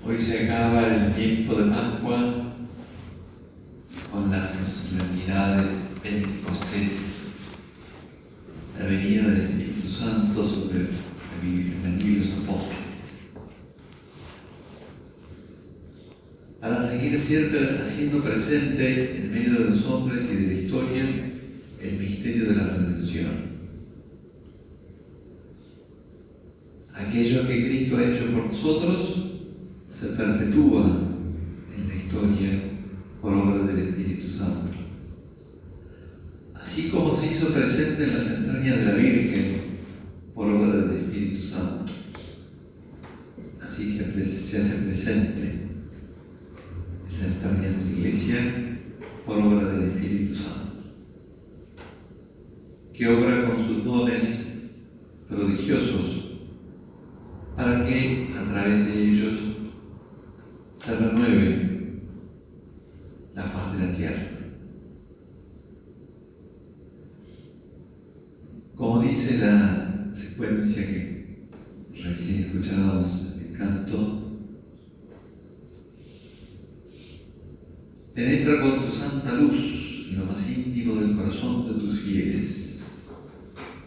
Hoy se acaba el tiempo de Pascua con la solemnidad de Pentecostés, la venida del Espíritu Santo sobre la Virgen y los apóstoles. Para seguir siempre haciendo presente en medio de los hombres y de la historia el misterio de la redención. Aquello que Cristo ha hecho por nosotros se perpetúa en la historia por obra del Espíritu Santo. Así como se hizo presente en las entrañas de la Virgen por obra del Espíritu Santo, así se hace presente en las entrañas de la Iglesia por obra del Espíritu Santo, que obra con sus dones prodigiosos para que a través de ellos se renueve la faz de la tierra. Como dice la secuencia que recién escuchábamos en el canto, penetra con tu santa luz en lo más íntimo del corazón de tus fieles.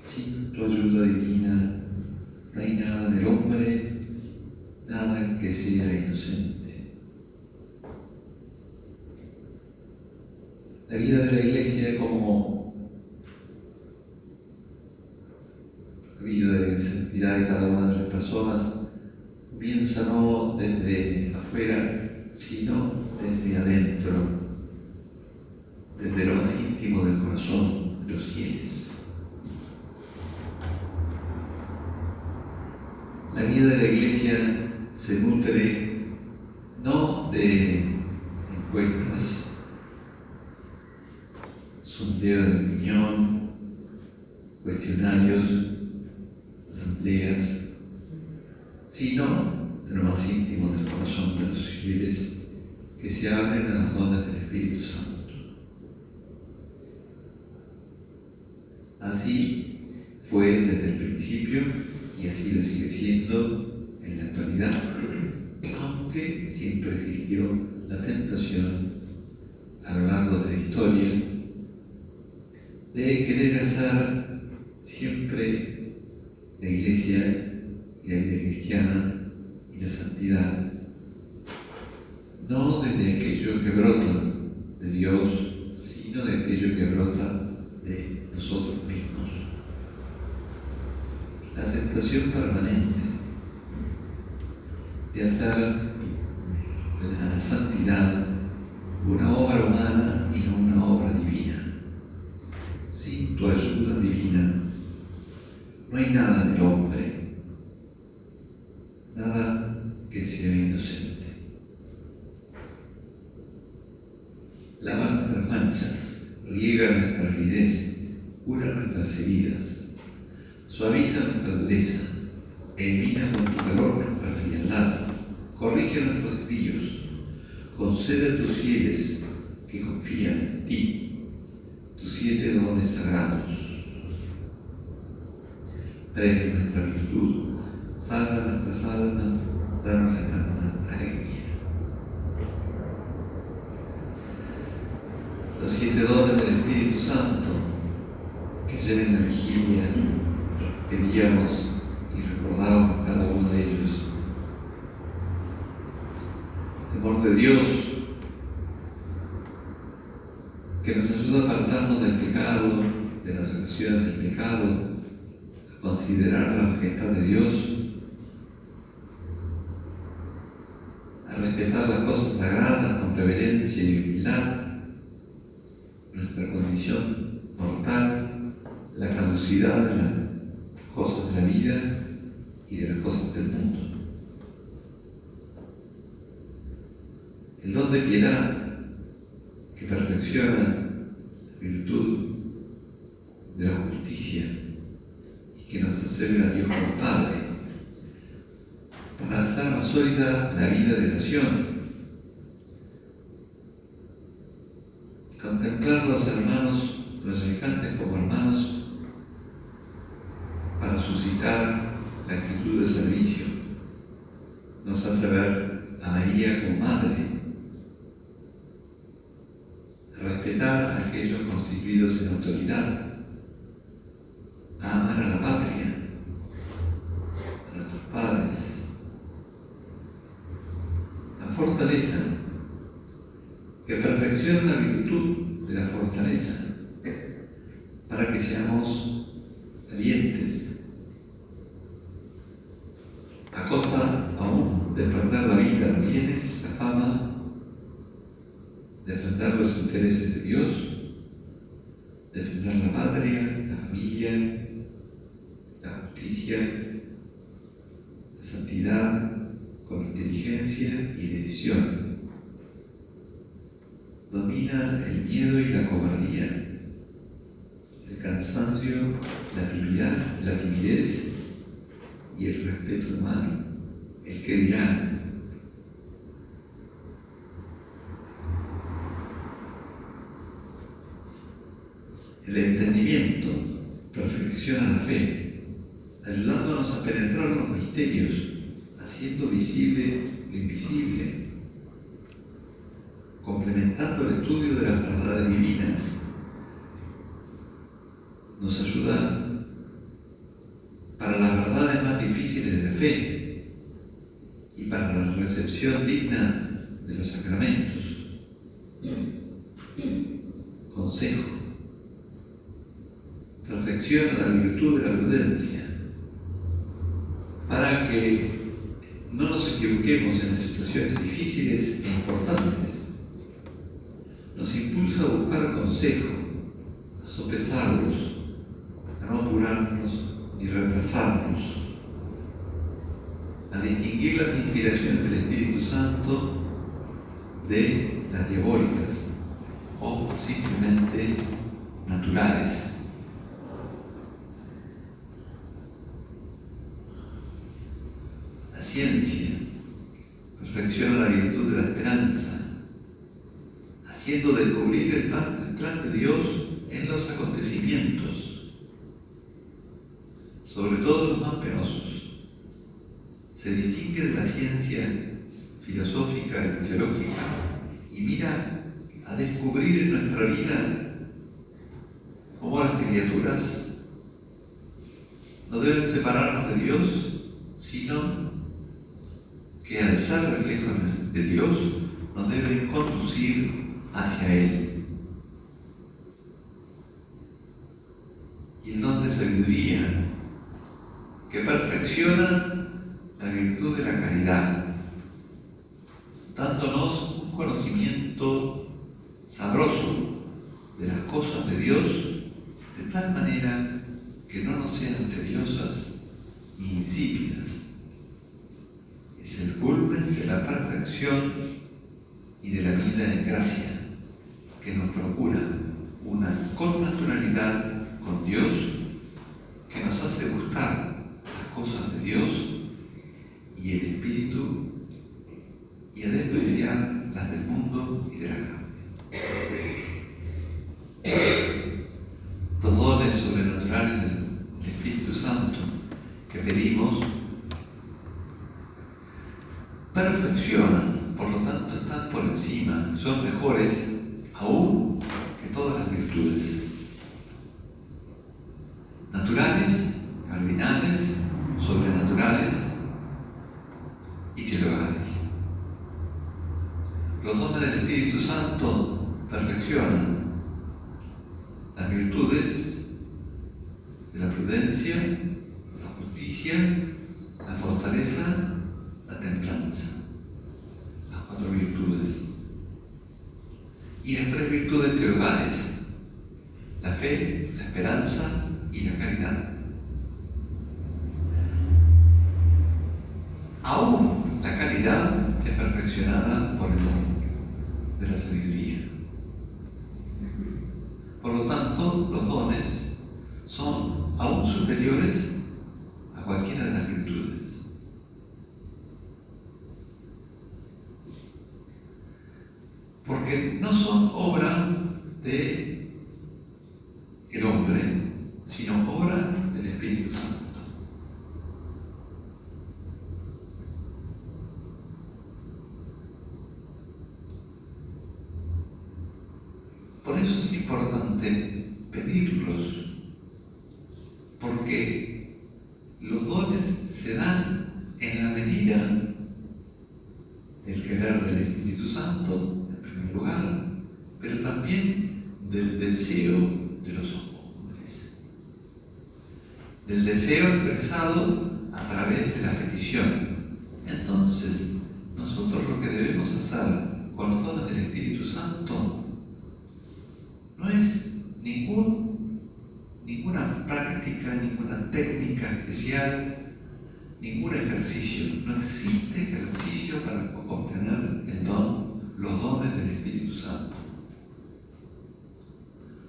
Sin tu ayuda divina no hay nada del hombre, nada que sea inocente. La vida de la Iglesia como la vida de santidad de cada una de las personas comienza no desde afuera, sino desde adentro, desde lo más íntimo del corazón de los fieles. La vida de la Iglesia se nutre no de encuestas, sondeos de opinión, cuestionarios, asambleas, sino de lo más íntimo del corazón de los fieles que se abren a las dones del Espíritu Santo. Así fue desde el principio y así lo sigue siendo en la actualidad, aunque siempre existió la tentación a lo largo de la historia de querer hacer siempre la Iglesia y la vida cristiana y la santidad no desde aquello que brota de Dios, sino de aquello que brota de nosotros mismos. La tentación permanente de hacer la santidad una obra humana y no una obra divina. Sin tu ayuda divina no hay nada del hombre, nada que sea inocente. Lava nuestras manchas, riega nuestra aridez, cura nuestras heridas, suaviza nuestra dureza, elimina con tu calor nuestra frialdad, corrige nuestros desvíos, concede a tus fieles que confían en ti tus 7 dones sagrados. Premia nuestra virtud, salva nuestras almas, danos la eterna alegría. Los 7 dones del Espíritu Santo que ayer en la vigilia pedíamos y recordábamos cada uno de ellos. Temor de Dios, que nos ayuda a apartarnos del pecado, de las acciones del pecado, a considerar la majestad de Dios, a respetar las cosas sagradas con reverencia y humildad, nuestra condición mortal, la caducidad de las cosas de la vida y de las cosas del mundo. El don de piedad que perfecciona la virtud de la justicia y que nos acerca a Dios como Padre para hacer más sólida la vida de oración. Contemplar a los hermanos, los semejantes como hermanos, para suscitar la actitud de servicio, nos hace ver a María como madre, a respetar a aquellos constituidos en autoridad, a amar a la patria, a nuestros padres. La fortaleza, que perfecciona la virtud de la fortaleza, para que seamos valientes, a costa aún de perder la vida, los bienes, la fama, defender los intereses de Dios, defender la patria, la familia, la justicia, la santidad con inteligencia y decisión. Domina el miedo y la cobardía, el cansancio, la timidez y el respeto humano, el que dirán. El entendimiento perfecciona la fe, ayudándonos a penetrar los misterios, haciendo visible lo invisible, complementando el estudio de las verdades divinas. Nos ayuda para las verdades más difíciles de la fe y para la recepción digna de los sacramentos. Consejo: perfecciona la virtud de la prudencia para que no nos equivoquemos en las situaciones difíciles e importantes. Nos impulsa a buscar consejo, a sopesarlos, a no apurarnos ni retrasarnos, a distinguir las inspiraciones del Espíritu Santo de las diabólicas o simplemente naturales. La ciencia perfecciona la virtud de la esperanza, haciendo descubrir el plan de Dios en los acontecimientos, sobre todo los más penosos. Se distingue de la ciencia filosófica y teológica y mira a descubrir en nuestra vida cómo las criaturas no deben separarnos de Dios, sino que al ser reflejos de Dios nos deben conducir hacia Él. Y el don de sabiduría, que perfecciona la virtud de la caridad, dándonos un conocimiento sabroso de las cosas de Dios, de tal manera que no nos sean tediosas ni insípidas. Es el culmen de la perfección y de la vida en gracia, que nos procura una connaturalidad con Dios, que nos hace gustar las cosas de Dios y el Espíritu, y a despreciar las del mundo y de la carne. Los dones sobrenaturales del Espíritu Santo que pedimos perfeccionan, por lo tanto están por encima, son mejores aún que todas las virtudes. Naturales, cardinales, sobrenaturales y teologales. Los dones del Espíritu Santo perfeccionan las virtudes de la prudencia, la justicia, la fortaleza, la templanza, las 4 virtudes. Y las 3 virtudes teologales: la fe, la esperanza y la caridad. Aún la caridad es perfeccionada por el don de la sabiduría. Por lo tanto, los dones son aún superiores a cualquiera de las virtudes. Porque no son obra del hombre, sino obra del Espíritu Santo. importante pedirlos, porque los dones se dan en la medida del querer del Espíritu Santo, en primer lugar, pero también del deseo de los hombres, del deseo expresado a través de la petición. Entonces, nosotros lo que debemos hacer con los dones del Espíritu Santo no es ninguna práctica, ninguna técnica especial, ningún ejercicio. No existe ejercicio para obtener los dones del Espíritu Santo.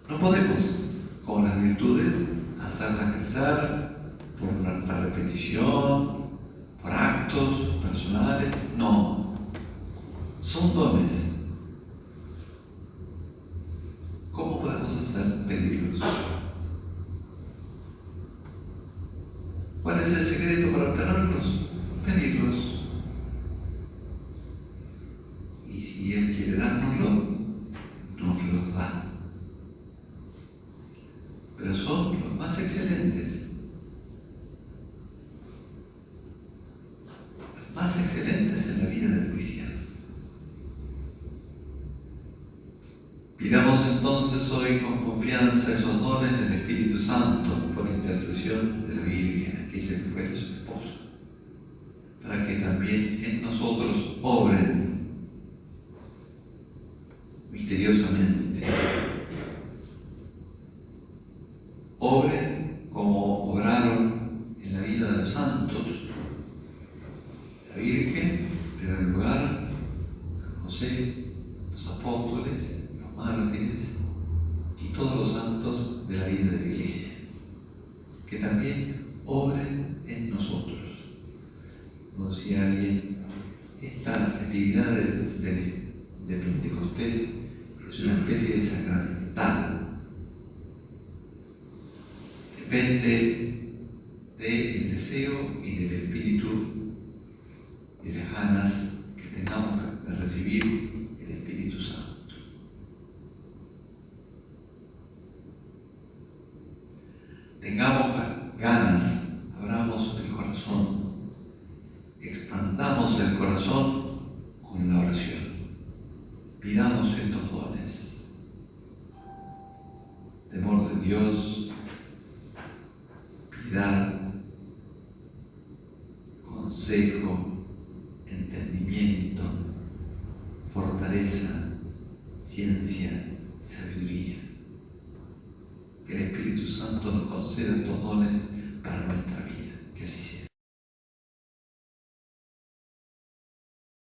No podemos, como las virtudes, hacerlas crecer por la repetición, por actos personales. No, son dones. ¿Cómo podemos pedirlos? ¿Cuál es el secreto para obtenerlos? Pedirlos. Y si Él quiere dárnoslo, nos los da. Pero son los más excelentes. Los más excelentes en la vida del cristiano. Pidamos entonces hoy con confianza esos dones del Espíritu Santo por intercesión de la Virgen, aquella que fue su esposa, para que también en nosotros obren misteriosamente. Obren como obraron en la vida de los santos. La Virgen, en primer lugar, San José, los apóstoles, los mártires y todos los santos de la vida de la Iglesia, que también obren en nosotros. Como decía alguien, esta actividad de Pentecostés es una especie de sacramental. Depende del deseo y del espíritu y de las ganas que tengamos de recibir el Espíritu Santo. Tengamos ganas, abramos el corazón, expandamos el corazón con la oración. Pidamos estos dones: temor de Dios, piedad, consejo, entendimiento, fortaleza, ciencia, sabiduría. Que el Espíritu Santo nos conceda estos dones para nuestra vida.